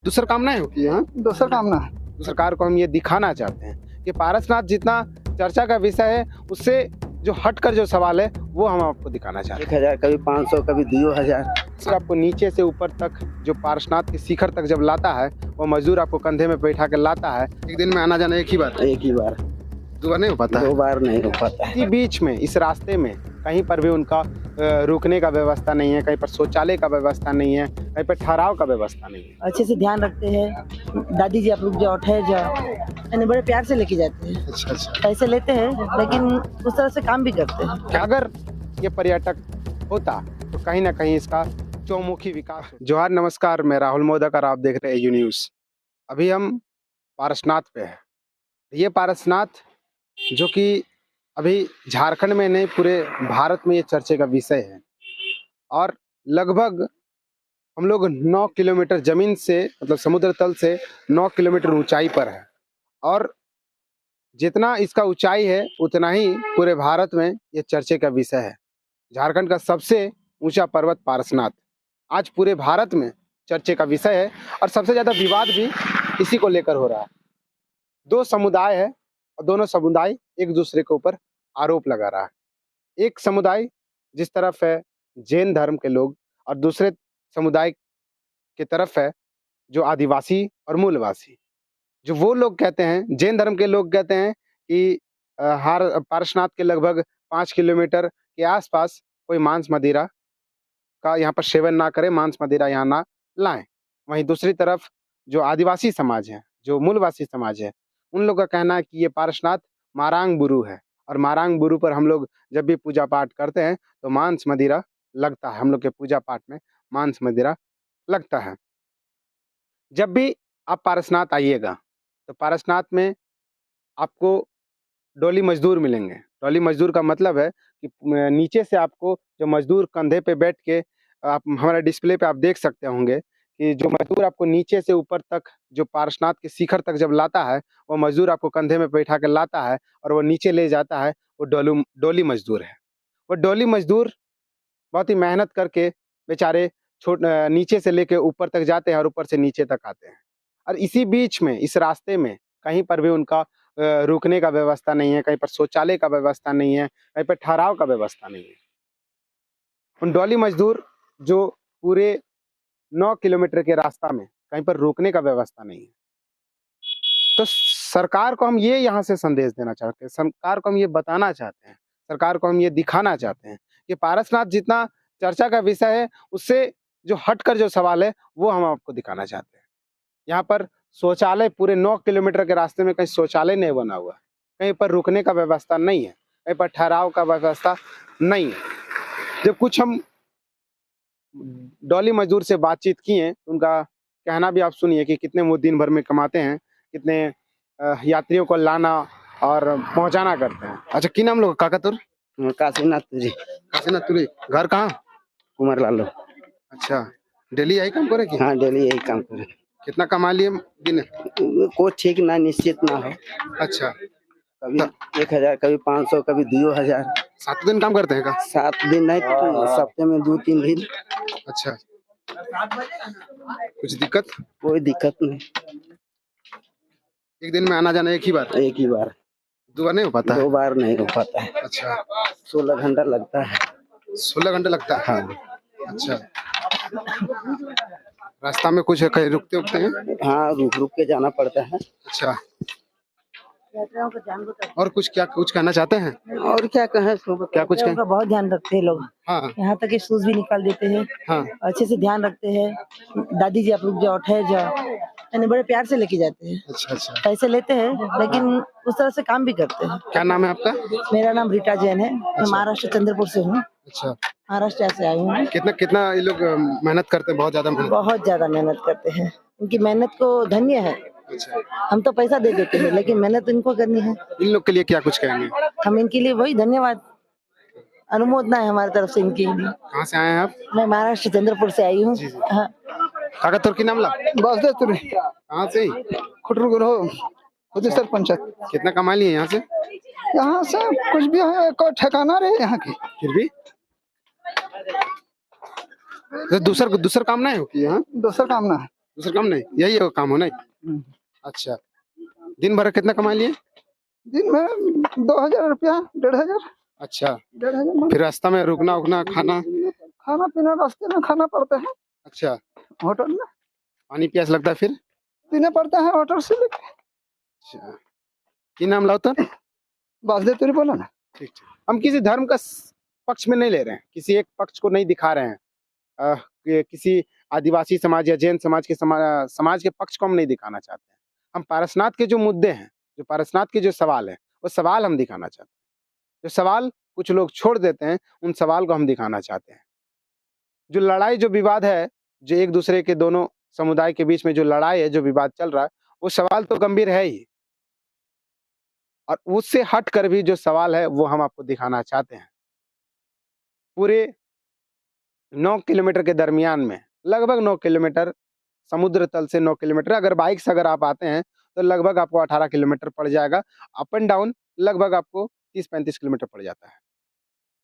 दूसरा काम नहीं होती है। दोसर काम ना है। तो सरकार को हम ये दिखाना चाहते हैं कि पारसनाथ जितना चर्चा का विषय है उससे जो हटकर जो सवाल है वो हम आपको दिखाना चाहते 1000 कभी 500 कभी 2000। हैं। सिर्फ आपको नीचे से ऊपर तक जो पारसनाथ के शिखर तक जब लाता है वो मजदूर आपको कंधे में बैठा कर लाता है। एक दिन में आना जाना एक ही बार, एक ही बार, दो बार नहीं हो पाता है। 2 बार नहीं हो पाता है। इसी बीच में इस रास्ते में कहीं पर भी उनका रुकने का व्यवस्था नहीं है, कहीं पर शौचालय का व्यवस्था नहीं है, कहीं पर ठहराव का व्यवस्था नहीं है। अच्छे से ध्यान रखते हैं। दादी जी आप रुक जाओ, ठहर जाओ, यानी बड़े प्यार से लेके जाते हैं। अच्छा अच्छा। पैसे लेते हैं लेकिन उस तरह से काम भी करते हैं। कि अगर ये पर्यटक होता तो कहीं ना कहीं इसका चौमुखी विकास होता। जोहार, नमस्कार, मैं राहुल मोदक और आप देख रहे हैं यू न्यूज़। अभी हम पारसनाथ पे है। ये पारसनाथ जो कि अभी झारखंड में नहीं पूरे भारत में ये चर्चे का विषय है और लगभग हम लोग 9 किलोमीटर जमीन से मतलब समुद्र तल से 9 किलोमीटर ऊंचाई पर है और जितना इसका ऊंचाई है उतना ही पूरे भारत में ये चर्चे का विषय है। झारखंड का सबसे ऊंचा पर्वत पारसनाथ आज पूरे भारत में चर्चे का विषय है और सबसे ज्यादा विवाद भी इसी को लेकर हो रहा है। दो समुदाय है और दोनों समुदाय एक दूसरे के ऊपर आरोप लगा रहा है। एक समुदाय जिस तरफ है जैन धर्म के लोग और दूसरे समुदाय की तरफ है जो आदिवासी और मूलवासी। जो वो लोग कहते हैं, जैन धर्म के लोग कहते हैं कि हार पारसनाथ के लगभग 5 किलोमीटर के आसपास कोई मांस मदिरा का यहाँ पर सेवन ना करे, मांस मदिरा यहाँ ना लाएं। वहीं दूसरी तरफ जो आदिवासी समाज है, जो मूलवासी समाज है, उन लोगों का कहना है कि ये पारसनाथ मारांग बुरु है और मारांग बुरु पर हम लोग जब भी पूजा पाठ करते हैं तो मांस मदिरा लगता है। हम लोग के पूजा पाठ में मांस मदिरा लगता है। जब भी आप पारसनाथ आइएगा तो पारसनाथ में आपको डोली मजदूर मिलेंगे। डोली मजदूर का मतलब है कि नीचे से आपको जो मजदूर कंधे पे बैठ के आप हमारे डिस्प्ले पे आप देख सकते होंगे कि जो मजदूर आपको नीचे से ऊपर तक जो पारसनाथ के शिखर तक जब लाता है वो मजदूर आपको कंधे में बैठा कर लाता है और वो नीचे ले जाता है, वो डोली मजदूर है। वो डोली मजदूर बहुत ही मेहनत करके बेचारे नीचे से लेके ऊपर तक जाते हैं और ऊपर से नीचे तक आते हैं और इसी बीच में इस रास्ते में कहीं पर भी उनका रुकने का व्यवस्था नहीं है, कहीं पर शौचालय का व्यवस्था नहीं है, कहीं पर ठहराव का व्यवस्था नहीं है। उन डोली मजदूर जो पूरे 9 किलोमीटर के रास्ता में कहीं पर रुकने का व्यवस्था नहीं है। तो सरकार को हम ये यहाँ से संदेश देना चाहते हैं, सरकार को हम ये बताना चाहते हैं, सरकार को हम ये दिखाना चाहते हैं कि पारसनाथ जितना चर्चा का विषय है उससे जो हटकर जो सवाल है वो हम आपको दिखाना चाहते हैं। यहाँ पर शौचालय पूरे 9 किलोमीटर के रास्ते में कहीं शौचालय नहीं बना हुआ है, कहीं पर रुकने का व्यवस्था नहीं है, कहीं पर ठहराव का व्यवस्था नहीं है। जब कुछ हम डोली मजदूर से बातचीत किए तो उनका कहना भी आप सुनिए कि कितने वो दिन भर में कमाते हैं, कितने यात्रियों को लाना और पहुंचाना करते हैं। अच्छा, की नाम लोग काकातुर? काशीनाथ जी। काशीनाथ तुरी। घर कहाँ? कुमार लालो। अच्छा, डेली यही काम करे की? हाँ, डेली यही काम करे। कितना कमा लिए दिन? कोई ठीक ना, निश्चित ना हो। अच्छा, कभी 1000 कभी 500 कभी 2000। 7 दिन काम करते हैं का? 7 दिन नहीं, सप्ताह में 2-3 दिन। अच्छा, कुछ दिक्कत? कोई दिक्कत नहीं। एक दिन में आना जाना एक ही बार, एक ही बार, 2 बार नहीं हो पाता है? 2 बार नहीं हो पाता है। अच्छा, 16 घंटा लगता है। 16 घंटे लगता है? हाँ। अच्छा, रास्ता में कुछ कहीं रुकते उकते हैं? हाँ, रुक रुक के जाना पड़ता है। अच्छा, और कुछ क्या कुछ कहना चाहते हैं? और क्या कहें, क्या कुछ कहें? बहुत ध्यान रखते हैं लोग। हाँ यहाँ तक कि शूज भी निकाल देते हैं। हाँ। अच्छे से ध्यान रखते हैं। दादी जी आप रुक जाओ, ठहर जाओ, यानी बड़े प्यार से लेके जाते हैं। अच्छा अच्छा। पैसे लेते हैं लेकिन उस तरह से काम भी करते हैं। क्या नाम है आपका? मेरा नाम रीटा जैन है। मैं महाराष्ट्र चंद्रपुर से हूँ। अच्छा, महाराष्ट्र से आई हूँ। कितना ये लोग मेहनत करते हैं? बहुत ज्यादा मेहनत? बहुत ज्यादा मेहनत करते हैं। इनकी मेहनत को धन्य है। अच्छा, हम तो पैसा दे देते हैं लेकिन मेहनत इनको करनी है। इन लोग के लिए क्या कुछ कहेंगे? हम इनके लिए वही धन्यवाद, अनुमोदना है हमारी तरफ से इनके लिए। कहाँ से आए हैं आप? मैं महाराष्ट्र चंद्रपुर से आई हूँ। हाँ। काकातुर की नाम ला? बस तुरे कहाँ से? खुटरू ग्रो होते सर पंचायत। कितना कमा लिए यहाँ से? यहाँ से कुछ भी है, कोई ठिकाना रहे यहाँ की। फिर भी तो दूसरा काम नहीं होती है? दोसर काम ना है। दूसरा काम नहीं, यही है काम हो नहीं। हम्म। अच्छा, दिन भर कितना कमा लिए? दिन में 2,000 रुपया, 1,500। अच्छा, 1,500 फिर रास्ता में रुकना उकना खाना? खाना पीना रास्ते में खाना पड़ता है, अच्छा, होटल में पानी प्यास लगता है फिर? पीना पड़ता है होटल से लेके। अच्छा, की नाम लाओ तो? वासुदेव तेरी बोला ना। ठीक ठीक। हम किसी धर्म का पक्ष में नहीं ले रहे हैं, किसी एक पक्ष को नहीं दिखा रहे हैं। किसी आदिवासी समाज या जैन समाज के समाज के पक्ष को हम नहीं दिखाना चाहते हैं। हम पारसनाथ के जो मुद्दे हैं, जो पारसनाथ के जो सवाल है, वो सवाल हम दिखाना चाहते हैं। जो सवाल कुछ लोग छोड़ देते हैं, उन सवाल को हम दिखाना चाहते हैं। जो लड़ाई जो विवाद है, जो एक दूसरे के दोनों समुदाय के बीच में जो लड़ाई है, जो विवाद चल रहा है, वो सवाल तो गंभीर है ही, और उससे हट कर भी जो सवाल है वो हम आपको दिखाना चाहते हैं। पूरे 9 किलोमीटर के दरमियान में, लगभग 9 किलोमीटर, समुद्र तल से 9 किलोमीटर, अगर बाइक से अगर आप आते हैं तो लगभग आपको 18 किलोमीटर पड़ जाएगा। अप एंड डाउन लगभग आपको 30-35 किलोमीटर पड़ जाता है।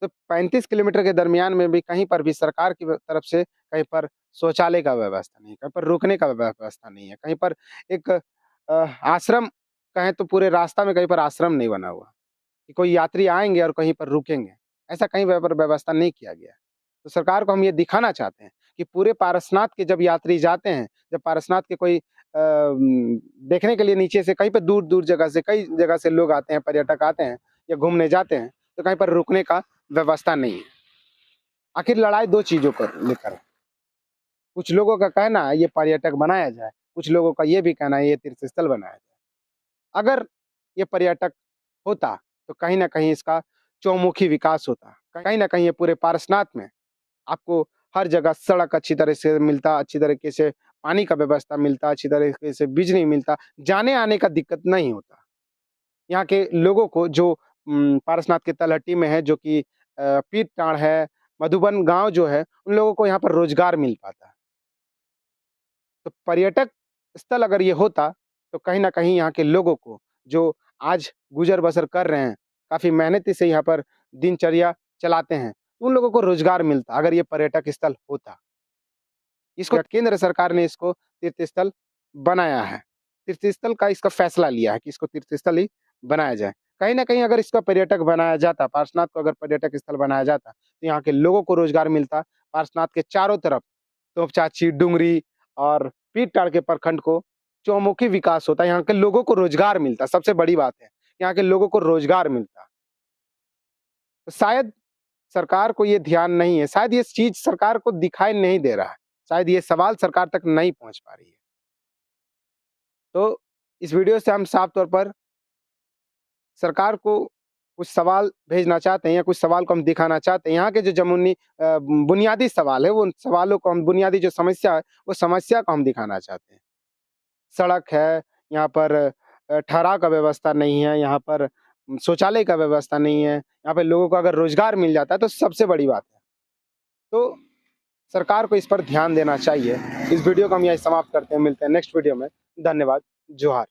तो 35 किलोमीटर के दरमियान में भी कहीं पर भी सरकार की तरफ से कहीं पर शौचालय का व्यवस्था नहीं है, कहीं पर रुकने का व्यवस्था नहीं है, कहीं पर एक आश्रम कहें तो पूरे रास्ता में कहीं पर आश्रम नहीं बना हुआ कि कोई यात्री आएंगे और कहीं पर रुकेंगे, ऐसा कहीं पर व्यवस्था नहीं किया गया। तो सरकार को हम ये दिखाना चाहते हैं कि पूरे पारसनाथ के जब यात्री जाते हैं, जब पारसनाथ के कोई देखने के लिए नीचे से कहीं पर दूर दूर जगह से, कई जगह से लोग आते हैं, पर्यटक आते हैं या घूमने जाते हैं, तो कहीं पर रुकने का व्यवस्था नहीं है। आखिर लड़ाई दो चीजों को लेकर है। कुछ लोगों का कहना है ये पर्यटक बनाया जाए, कुछ लोगों का ये भी कहना है ये तीर्थ स्थल बनाया जाए। अगर ये पर्यटक होता तो कहीं ना कहीं इसका चौमुखी विकास होता, कहीं ना कहीं ये पूरे पारसनाथ में आपको हर जगह सड़क अच्छी तरह से मिलता, अच्छी तरीके से पानी का व्यवस्था मिलता, अच्छी तरीके से बिजली मिलता, जाने आने का दिक्कत नहीं होता। यहाँ के लोगों को जो पारसनाथ के तलहटी में है, जो कि पीर टाँड़ है, मधुबन गांव जो है, उन लोगों को यहाँ पर रोजगार मिल पाता। तो पर्यटक स्थल अगर ये होता तो कहीं ना कहीं यहाँ के लोगों को जो आज गुजर बसर कर रहे हैं, काफी मेहनती से यहाँ पर दिनचर्या चलाते हैं, उन लोगों को रोजगार मिलता अगर ये पर्यटक स्थल होता। इसको केंद्र सरकार ने इसको तीर्थ स्थल बनाया है, तीर्थ स्थल का इसका फैसला लिया है कि इसको तीर्थ स्थल ही बनाया जाए। कहीं ना कहीं अगर इसका पर्यटक बनाया जाता, पार्श्वनाथ को अगर पर्यटक स्थल बनाया जाता, तो यहाँ के लोगों को रोजगार मिलता। पार्श्वनाथ के चारों तरफ तोपचाची, डुंगरी और पीर टाँड़ के प्रखंड को चौमुखी विकास होता, यहाँ के लोगों को रोजगार मिलता। सबसे बड़ी बात है, यहाँ के लोगों को रोजगार मिलता। तो शायद सरकार को ये ध्यान नहीं है, शायद ये चीज सरकार को दिखाई नहीं दे रहा है, शायद ये सवाल सरकार तक नहीं पहुंच पा रही है। तो इस वीडियो से हम साफ तौर पर सरकार को कुछ सवाल भेजना चाहते हैं, या कुछ सवाल को हम दिखाना चाहते हैं। यहाँ के जो जमुनी बुनियादी सवाल है, वो सवालों को हम, बुनियादी जो समस्या है, वो समस्या को हम दिखाना चाहते हैं। सड़क है, यहाँ पर ठहराव का व्यवस्था नहीं है, यहाँ पर शौचालय का व्यवस्था नहीं है, यहाँ पे लोगों को अगर रोजगार मिल जाता है तो सबसे बड़ी बात है। तो सरकार को इस पर ध्यान देना चाहिए। इस वीडियो को हम यहीं समाप्त करते हैं, मिलते हैं नेक्स्ट वीडियो में। धन्यवाद, जोहार।